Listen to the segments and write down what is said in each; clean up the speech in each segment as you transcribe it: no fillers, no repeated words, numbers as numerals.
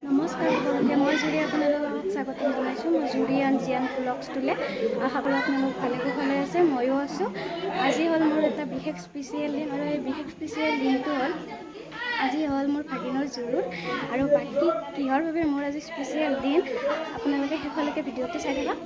নমস্কাৰ সকলোকে মই জুৰি আপোনালোকক স্বাগতম জনাইছোঁ। মই জুৰি এণ্ড জিয়ান ব্লগছ তোলে। আশা কৰোঁ আপোনালোক ভালে কুশলে আছে, ময়ো আছোঁ। আজি হ'ল মোৰ এটা বিশেষ স্পেচিয়েল দিন আৰু এই বিশেষ স্পেচিয়েল দিনটো হ'ল আজি হ'ল মোৰ ভাগিনৰ জোৰোণ। আৰু বাকী কিহৰ বাবে মোৰ আজি স্পেচিয়েল দিন আপোনালোকে শেষলৈকে ভিডিঅ'টো চাই থাকক।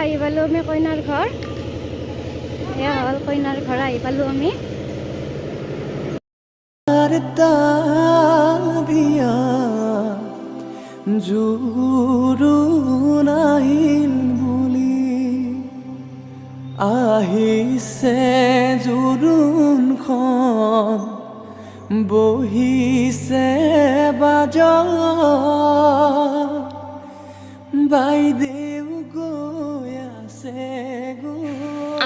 আহি পালোঁ আমি কইনাৰ ঘৰ। এয়া হ'ল কইনাৰ ঘৰ, আহি পালোঁ আমি। জোৰোণ আহিল বুলি আহিছে জোৰোণখন বহিছে বাজত বাইদেউ গৈ আছে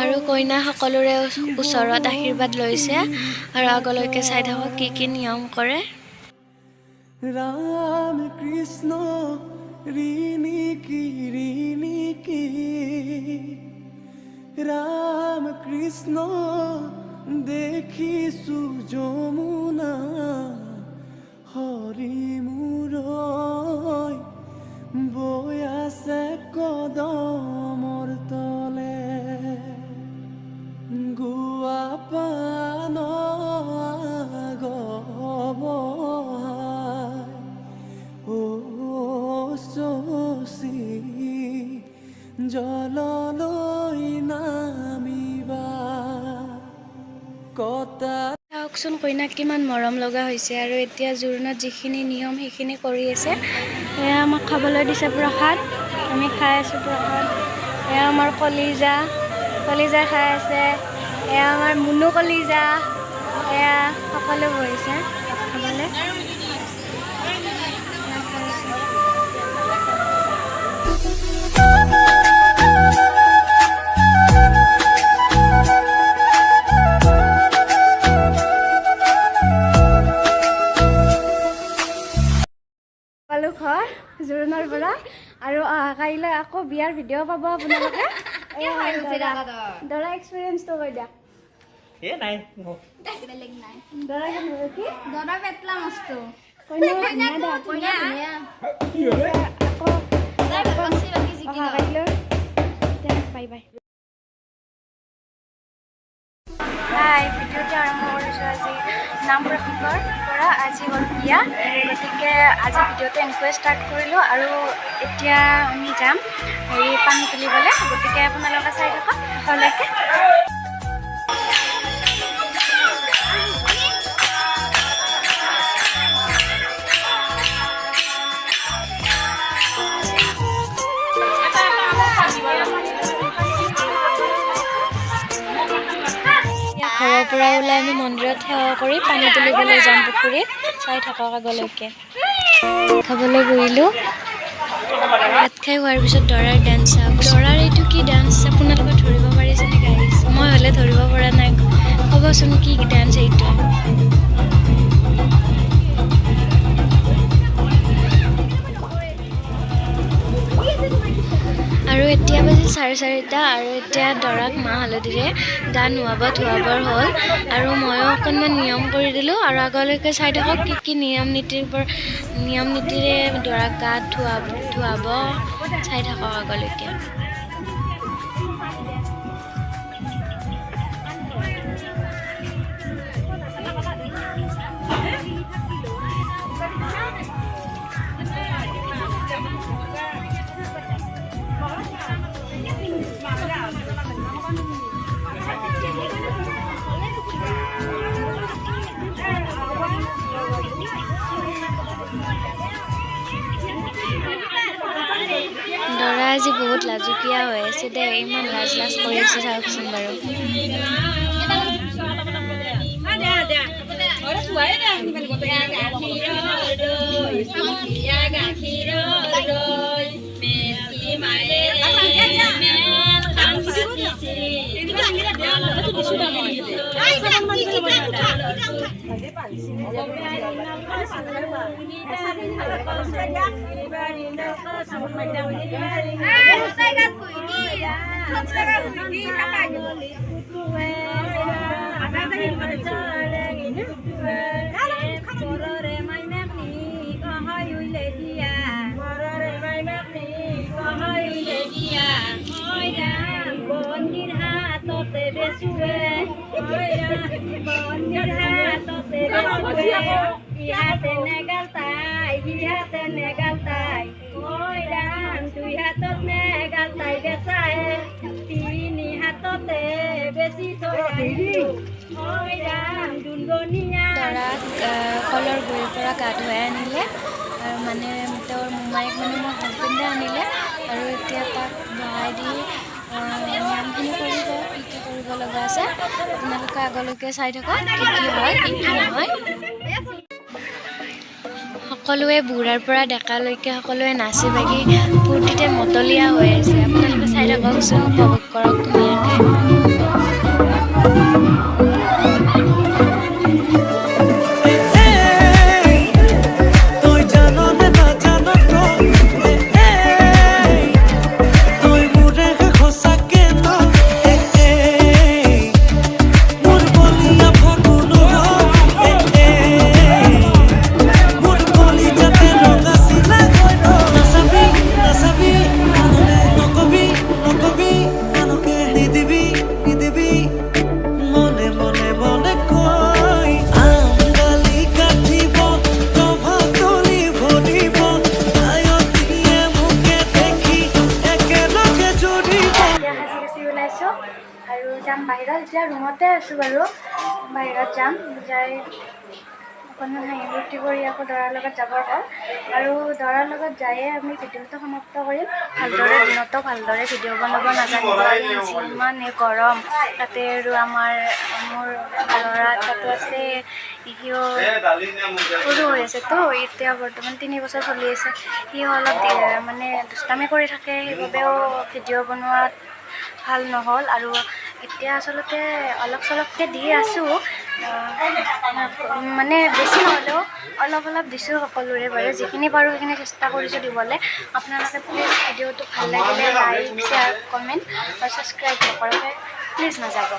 আৰু কইনা সকলোৰে ওচৰত আশীৰ্বাদ লৈছে আৰু আগলৈকে চাই থাকক কি নিয়ম কৰে। ৰাম কৃষ্ণ ঋণিকি ৰাম কৃষ্ণ দেখিছো যমুনা হৰি মূৰৈ বৈ আছে কদমৰ তলে গুৱা পান জললৈ নামিবা কটা। চাওকচোন কইনাক কিমান মৰম লগা হৈছে আৰু এতিয়া জোৰোণত যিখিনি নিয়ম সেইখিনি কৰি আছে। এয়া আমাক খাবলৈ দিছে প্ৰসাদ, আমি খাই আছোঁ প্ৰসাদ। এয়া আমাৰ কলিজা খাই আছে। এয়া আমাৰ মুনু কলিজা, এয়া সকলো বহিছে খাবলৈ। ঘৰ জোৰোণৰ পৰা আৰু কাইলৈ আকৌ বিয়াৰ ভিডিঅ' পাব আপোনালোকে। দৰা এক্সপিৰিয়েঞ্চটো কৈ দিয়া। Bye bye. ভিডিঅ'টো আৰম্ভ কৰিছোঁ আজি নাম প্ৰতীকৰ পৰা। আজি হ'ল বিয়া, গতিকে আজি ভিডিঅ'টো এনেকৈ ষ্টাৰ্ট কৰিলোঁ আৰু এতিয়া আমি যাম পানী তুলিবলৈ। গতিকে আপোনালোকে চাই থাকক শেষলৈকে। ঘৰৰ পৰা ওলাই আমি মন্দিৰত সেৱা কৰি পানী তুলিবলৈ যাম পুখুৰীত। চাই থাকক আগলৈকে। খাবলৈ বহিলোঁ। ভাত খাই হোৱাৰ পিছত দৰাৰ ডান্স চাওক। দৰাৰ এইটো কি ডান্স আপোনালোকে ধৰিব পাৰিছে নে গাইজ? মই হ'লে ধৰিব পৰা নাই। ক'বচোন কি ডান্স এইটো? আৰু এতিয়া বাজি 4:30 আৰু এতিয়া দৰাক মাহ হালধিৰে গা ধুৱাবৰ হ'ল আৰু ময়ো অকণমান নিয়ম কৰি দিলোঁ। আৰু আগলৈকে চাই থাকক কি নিয়ম নীতিৰে দৰাক গা ধুৱাব। চাই থাকক আগলৈকে। দৰা আজি বহুত লাজুকীয়া হৈ আছে দে, ইমান লাজ কৰি আছে চাওকচোন বাৰু। দৰাক কলৰ গুৰিৰ পৰা গা ধুৱাই আনিলে আৰু মানে তেওঁৰ মোমাইক মানে মোৰ হাজবেণ্ডে আনিলে আৰু এতিয়া তাক বহাই দি নিয়মখিনি কৰিব, কি কি কৰিব লগা আছে আপোনালোকে আগলৈকে চাই থাকক কি কি হয় কি কি নহয়। সকলোৱে বুঢ়াৰ পৰা ডেকালৈকে সকলোৱে নাচি বাগি ফূৰ্তিতে মতলীয়া হৈ আছে। আপোনালোকে চাই থাককচোন, উপভোগ কৰক ধুনীয়াকৈ। আৰু যাম বাহিৰত, এতিয়া ৰুমতে আছোঁ বাৰু, বাহিৰত যাম যাই অকণমান হাঁহি ফূৰ্তি কৰি আকৌ দৰাৰ লগত যাবৰ হ'ল আৰু দৰাৰ লগত যায়ে আমি ভিডিঅ'টো সমাপ্ত কৰিম। ভালদৰে দিনতো ভালদৰে ভিডিঅ' বনাব নাজানিব, যিমান গৰম তাতে আৰু মোৰ ল'ৰা তাতো আছে, সিও সৰু হৈ আছেতো, এতিয়া বৰ্তমান 3 বছৰ চলি আছে, সি অলপ মানে দুষ্টামি কৰি থাকে, সেইবাবেও ভিডিঅ' বনোৱাত ভাল নহ'ল আৰু এতিয়া আচলতে অলপ চলপকৈ দি আছোঁ, মানে বেছি নহ'লেও অলপ দিছোঁ সকলোৰে বাৰু, যিখিনি পাৰোঁ সেইখিনি চেষ্টা কৰিছোঁ দিবলৈ। আপোনালোকে প্লিজ ভিডিঅ'টো ভাল লাগিলে লাইক, শ্বেয়াৰ, কমেণ্ট আৰু ছাবস্ক্ৰাইব নকৰাকৈ প্লিজ নাযাব।